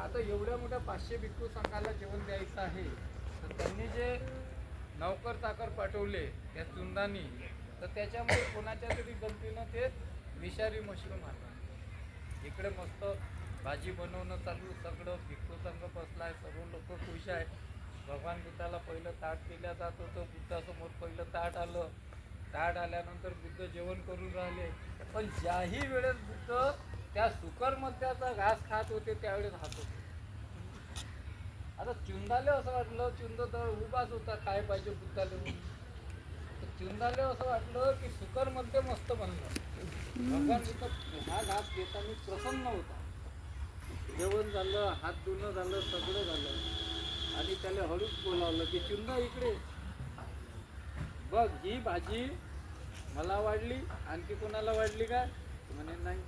आता एवढ्या मोठ्या 500 भिक्खू संघाला जेवण द्यायचं आहे, तर त्यांनी जे नौकर चाकर पाठवले त्या चुंदानी, तर त्याच्यामुळे कोणाच्या तरी गलतीनं ते विषारी मशरूम आलं. इकडे मस्त भाजी बनवणं चालू, सगळं भिक्खू संघ बसलाय, सर्व लोक खुश आहे. भगवान बुद्धाला पहिलं ताट दिल्या जात होतं, बुद्धासमोर पहिलं ताट आलं. ताट आल्यानंतर बुद्ध जेवण करून राहिले. पण ज्याही वेळेस बुद्ध त्या सुकर मध्याचा घास खात होते त्यावेळेस हात होते. आता चुंदाले असं वाटलं, चुंद तर उभाच होता, काय पाहिजे बुद्धाले म्हणून. चुंदाले असं वाटलं की सुकर मध्ये मस्त बनलं. भगवान बुद्ध हा घास घेताना प्रसन्न होता. जेवण झालं, हात धुणं झालं, सगळं झालं, आणि त्याला हळूच बोलावलं की चुंदा इकडे बघ, ही भाजी मला वाढली, आणखी कोणाला वाढली का? म्हणे नाही.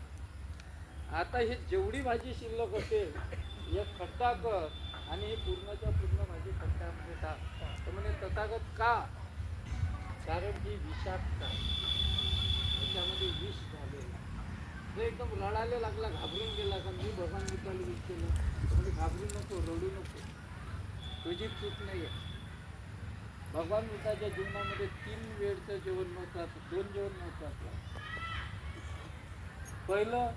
आता ही जेवढी भाजी शिल्लक असेल एक खड्डा कर आणि ही पूर्णच्या पूर्ण भाजी खड्ड्यामध्ये टाक. तर म्हणे तथागत का? कारण ही विषाक्त आहे, त्याच्यामध्ये विष झालेलं. तो एकदम रडायला लागला, घाबरून गेला का मी भगवान बुद्धाला विष केलं. म्हणजे घाबरू नको, रडू नको, तुझी चूक नाही आहे. भगवान बुद्धाच्या जीवनामध्ये 3 वेळचं जेवण महत्वाचं, 2 जेवण महत्वाचं. पहिलं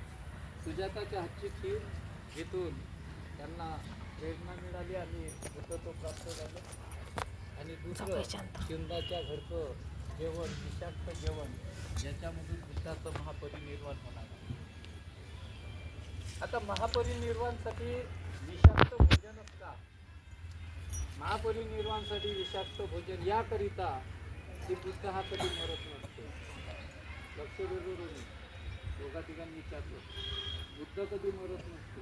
सुजाताच्या हातची खीर घेतून त्यांना प्रेरणा मिळाली आणि बुद्धत्व प्राप्त झालं. आणि दुसरं चुंदाच्या घरचं जेवण, विषाक्त जेवण, ज्याच्यामधून बुद्धाचं महापरिनिर्वाण होणार. आता महापरिनिर्वाणासाठी विषाक्त भोजनच का? महापरिनिर्वाणासाठी विषाक्त भोजन याकरिता की बुद्ध हा कधी मरत नसतो. लक्ष देतो, दोघा तिघांनी विचारलं, बुद्ध कधी मरत नसतो.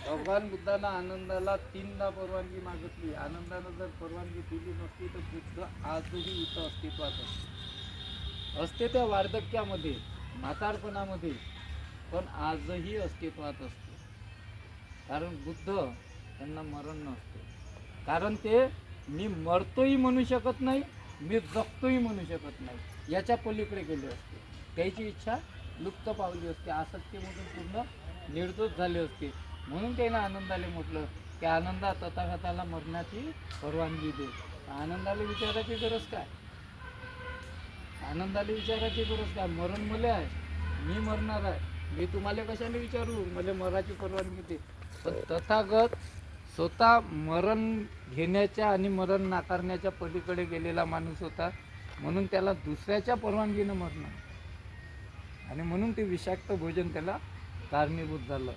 भगवान बुद्धाला आनंदाला 3दा परवानगी मागितली. आनंदानं जर परवानगी दिली नसती तर बुद्ध आजही इथं अस्तित्वात असते, त्या वार्धक्यामध्ये, म्हातारपणामध्ये, पण आजही अस्तित्वात असते. कारण बुद्ध त्यांना मरण नसते. कारण ते मी मरतोही म्हणू शकत नाही, मी जगतोही म्हणू शकत नाही, याच्या पलीकडे गेले असते. त्याची इच्छा लुप्त पावली असते, आसक्तीमधून पूर्ण निर्दोष झाले असते. म्हणून त्याने आनंदाला म्हटलं की आनंदा तथागताला मरण्याची परवानगी दे. आनंदाला विचारायची गरज काय? आनंदाला विचारायची गरज काय? मरण मुले आहे, मी मरणार आहे, मी तुम्हाला कशाने विचारू, मला मराची परवानगी दे. पण तथागत स्वतः मरण घेण्याच्या आणि मरण नाकारण्याच्या पलीकडे गेलेला माणूस होता, म्हणून त्याला दुसऱ्याच्या परवानगीनं मरणं, आणि म्हणून ते विषाक्त भोजन त्याला कारणीभूत झालं.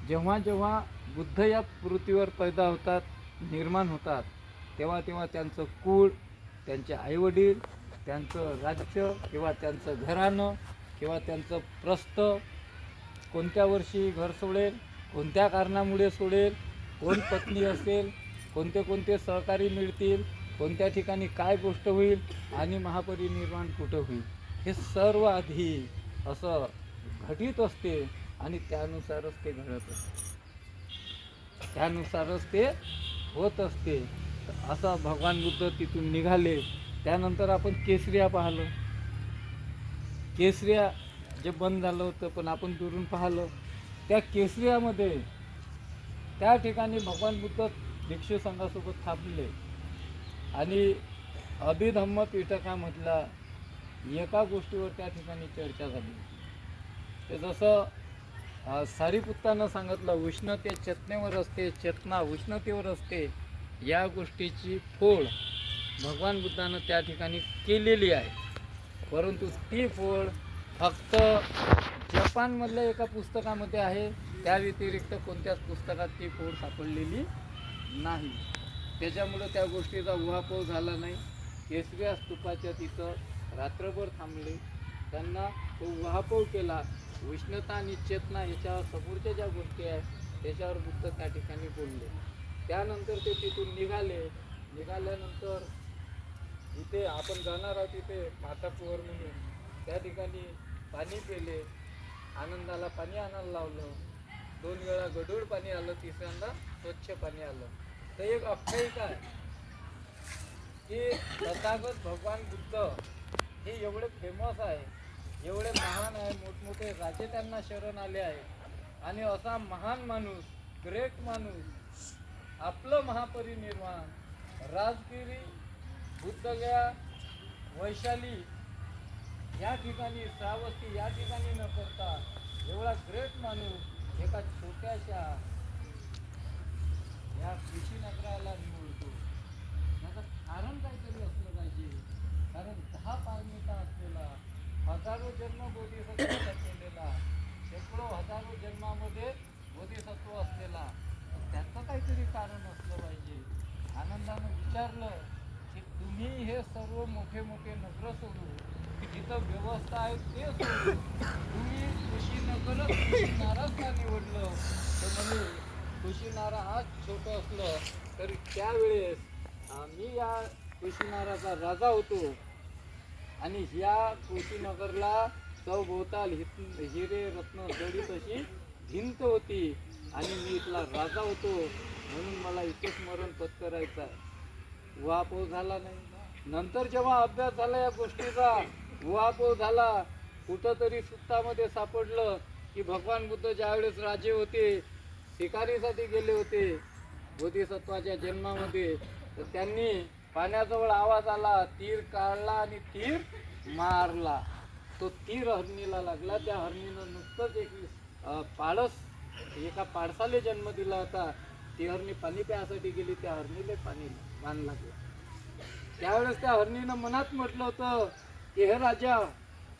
जेव्हा जेव्हा बुद्ध या पृथ्वीवर पैदा होतात, निर्माण होतात, तेव्हा तेव्हा त्यांचं कुळ, त्यांचे आईवडील, त्यांचं राज्य किंवा त्यांचं घराणं किंवा त्यांचं प्रस्थ, कोणत्या वर्षी घर सोडेल, कोणत्या कारणामुळे सोडेल, कोण पत्नी असेल, कोणते कोणते सहकारी मिळतील, कोणत्या ठिकाणी काय गोष्ट होईल आणि महापरिनिर्वाण कुठं होईल, हे सर्व आधी असं घटित असते आणि त्यानुसारच ते घडत असते, त्यानुसारच ते होत असते. असा भगवान बुद्ध तिथून निघाले. त्यानंतर आपण केसरिया पाहिलं. केसरिया जे बंद झालं होतं, पण आपण दुरून पाहिलं, त्या केसरियामध्ये त्या ठिकाणी भगवान बुद्ध भिक्षू संघासोबत थांबले आणि अभिधम्म पीठकामधला एका गोष्टीवर त्या ठिकाणी चर्चा झाली. ते जसं सारीपुत्तानं सांगितलं, उष्णते चेतनेवर असते, चेतना उष्णतेवर असते, या गोष्टीची फोड भगवान बुद्धानं त्या ठिकाणी केलेली आहे. परंतु ती फोड फक्त जपानमधल्या एका पुस्तकामध्ये आहे, त्या व्यतिरिक्त कोणत्याच पुस्तकात ती फोड सापडलेली नाही. त्याच्यामुळं त्या गोष्टीचा उहापोह झाला नाही. केसरिया स्तूपाच्या तिथं रात्रभर थांबले, त्यांना तो उहापोह केला. उष्णता आणि चेतना याच्यावर समोरच्या ज्या गोष्टी आहेत त्याच्यावर बुद्ध त्या ठिकाणी बोलले. त्यानंतर ते तिथून निघाले. निघाल्यानंतर इथे आपण जाणार आहोत, तिथे माताकुवर म्हणून, त्या ठिकाणी पाणी पिले. आनंदाला पाणी आणायला लावलं. 2 वेळा गढूळ पाणी आलं, तिसऱ्यांदा स्वच्छ पाणी आलं. तर एक आख्यायिका आहे की तथागत भगवान बुद्ध हे एवढे फेमस आहे, एवढे महान आहे, मोठमोठे राजे त्यांना शरण आले आहे, आणि असा महान माणूस, ग्रेट माणूस, आपलं महापरिनिर्वाण राजगिरी, बुद्धगया, वैशाली या ठिकाणी, श्रावस्ती या ठिकाणी न करता एवढा ग्रेट माणूस एका छोट्याशा या कुशीनगराला निवडतो. याचं कारण काहीतरी असलं पाहिजे. कारण 10 पारमिता असलेला, हजारो जन्म बोधिसत्वाचा केलेला, शेकडो हजारो जन्मामध्ये बोधिसत्व असलेला, त्याचं काहीतरी कारण असलं पाहिजे. आनंदानं विचारलं की तुम्ही हे सर्व मोठे मोठे नगर सोडून, जिथं व्यवस्था आहे ते सोडून तुम्ही कुशीनगरच कुशीनाराच का निवडलं? तर म्हणजे कुशीनारा आज छोटं असलं तरी त्यावेळेस मी या कुशीनाराचा राजा होतो आणि ह्या कुशीनगरला चौभोवताल हिरे रत्न जडित अशी भिंत होती आणि मी इथला राजा होतो, म्हणून मला इथे स्मरण पत्करायचं आहे. उहापोह झाला नाही. नंतर जेव्हा अभ्यास झाला या गोष्टीचा, उहापोह झाला, कुठंतरी सुप्तामध्ये सापडलं की भगवान बुद्ध ज्यावेळेस राजे होते, शिकारीसाठी गेले होते बोधिसत्वाच्या जन्मामध्ये, तर त्यांनी पाण्याजवळ आवाज आला, तीर काढला आणि तीर मारला. तो तीर हरणीला लागला. त्या हरणीनं नुकतंच एक पाळस, एका पाडसाले जन्म दिला होता. ती हरणी पाणी प्यासाठी गेली, त्या हरणीला पाणी मान लागलं. त्यावेळेस त्या हरणीनं मनात म्हटलं होतं की हे राजा,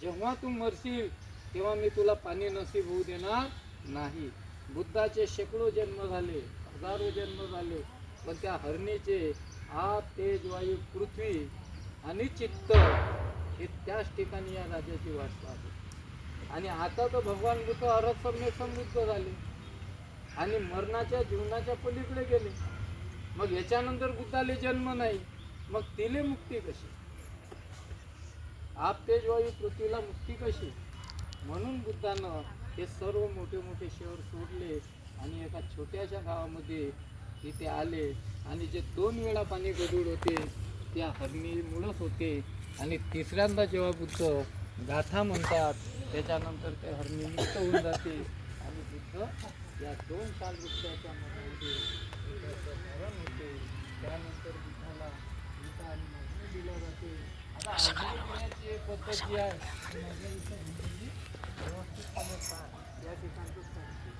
जेव्हा तू मरशील तेव्हा मी तुला पाणी नसीब होऊ देणार नाही. बुद्धाचे शेकडो जन्म झाले, हजारो जन्म झाले, पण त्या हरणीचे आप, तेज, वायू, पृथ्वी आणि चित्त हे त्याच ठिकाणी या राजाची वाट पाहते. आणि आता तर भगवान बुद्ध अरहत सम्यक समृद्ध झाले आणि मरणाच्या जीवनाच्या पलीकडे गेले. मग याच्यानंतर बुद्धाले जन्म नाही, मग तिले मुक्ती कशी? आप, तेज, वायू, पृथ्वीला मुक्ती कशी? म्हणून बुद्धानं हे सर्व मोठे मोठे शहर सोडले आणि एका छोट्याशा गावामध्ये तिथे आले. आणि जे 2 वेळा पाणी गढूळ होते त्या हरणीमुळंच होते. आणि तिसऱ्यांदा जेव्हा बुद्ध गाथा म्हणतात त्याच्यानंतर ते हरणी मुक्त होऊन जाते आणि बुद्ध या 2 साल वृक्षाच्या मनामध्ये मरण होते. त्यानंतर बुद्धाला गीता आणि मजने दिला जाते. आता आजरी देण्याची एक पद्धत जी आहे ती माझ्या विषयामध्ये व्यवस्थितपणे काय या ठिकाणचं सांगते.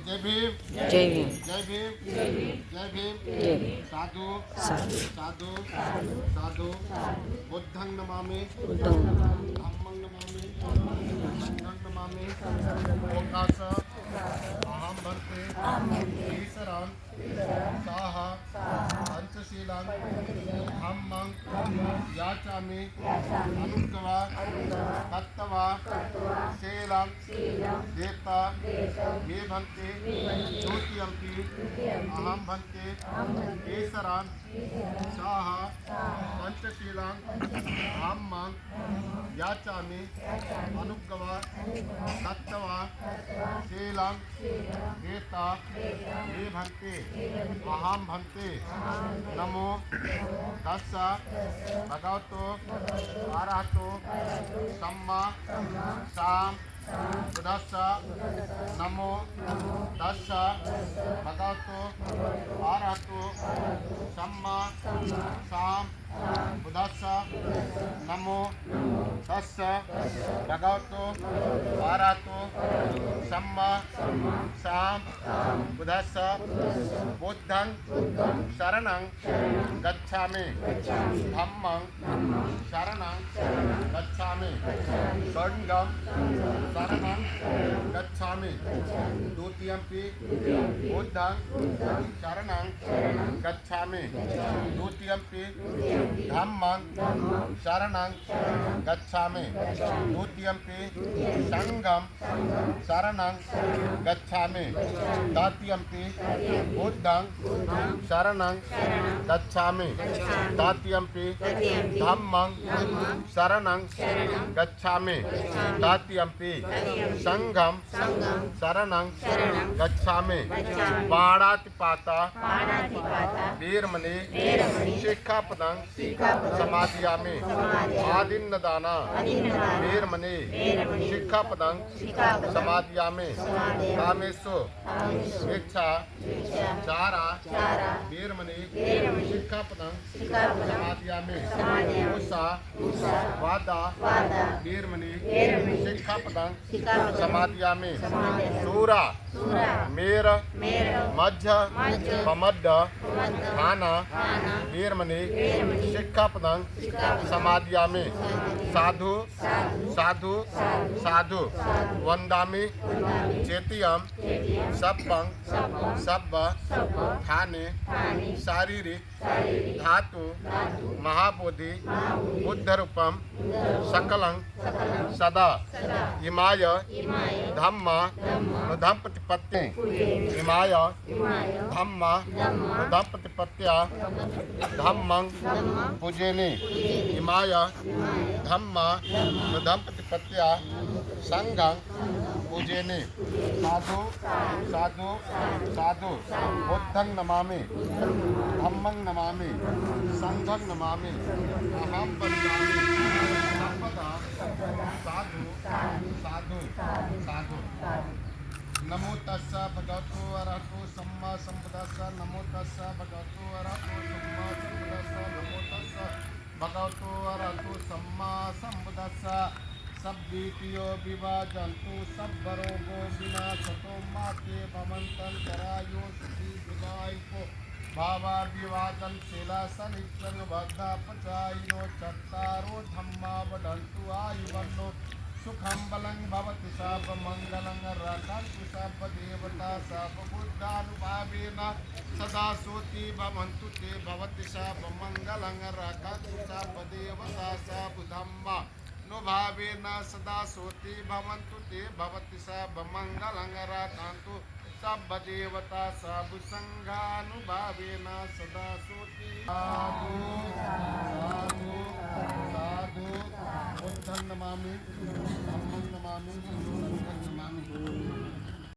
जय भीम, जय भीम, जय भीम, जय भीम, जय भीम. जय भीम. साधु साधु साधु साधु बुद्धं नमामि, बुद्धं नमामि, धम्मं नमामि, संघं नमामि. ओकास अहं भन्ते ईश्वरान् साह पंचशीलान् धम्मं याचामि अनुग्रवा तत्त्वा शीलं देवता मे भन्ते द्वितीयंपि अहं भन्ते ईश्वरान् साह पंचशीलान् धम्मं याचामि अनुग्रवा तत्त्वा शीलं देवता मे भन्ते अहं भन्ते. नमो तस्सा भगवतो अरहतो सम्मा साम बुद्धस्सा. नमो तस्सा भगवतो अरहतो सम्मा साम बुद्धस्सा. नमो तस्सा भगवतो अरहतो सम्मा साम बुद्धस्सा. बुद्धं शरणं गच्छामि, धम्मं शरणं गच्छामि, संघं शरणं गच्छामि. द्वितीयंपि बुद्धं शरणं गच्छामि. द्वितीयंपि धम्मं शरणं गच्छामि. द्वितीयंपि संघं शरणं गच्छामि. तृतीयंपि बुद्धं शरणं गच्छामि. तृतीयंपि धम्मं शरणं गच्छामि. तृतीयंपि संघं शरणं गच्छामि. सामे पाणातिपाता वीरमणि शिक्षापदं समादयामि आदिन्नदाना वीरमणि शिक्षापदं समादयामि कामेषु शिक्षा चारा वीरमणि शिक्षापदं समादयामि उषा वादा वीरमणि शिक्षापदं समादयामि सूरा मेर मध्य पमड्ड थाना वीरमणि शिक्षापदं समादयामि साधु साधु साधु वंदामि चेतियम सब्बं सब्ब थाने शारीरिक धातु महाबोधि बुद्धरूपम सकलं सदा इमाय धम्म धम प्रतिपत्ति इमाय धम्म धम प्रतिपत्त्या धम्मं पूजेनि इमाय धम्म धम प्रतिपत्त्या संघं पूजेनि साधु साधु साधु बुद्धं नमामि धम्मं नमामि संघं नमामि अहं वदामि सर्वदा साधु साधु साधु नमो तस्स भगवतो अरहतो सम्मा संबुद्धस्स नमो तस्स भगवतो अरहतो सम्मा संबुद्धस्स नमो तस्स भगवतो अरहतो सम्मा संबुद्धस्स सब्बीतियो विभाजन्तु सब्बरोगो विनाशतो माते भवन्तं जरायो सुखी विदायको भावा विवादन शीला सनिच्चन बद्धा पचाइनो चत्तारो धम्मा वदन्तु आयुवन्नो सुखं बलं भवति सब मंगलं रक्षन्तु सब देवता सब बुद्धानुभावेन सदा सोति भवन्तु ते भवति सब मंगलं रक्षन्तु सब देवता सब धम्मा नुभावेन सदा सोति भवन्तु ते भवति सब मंगलं रक्षन्तु सब देवता सब संघानुभावेन सदा सोति साधु साधु साधु बुद्धं नमामि धम्मं नमामि संघं नमामि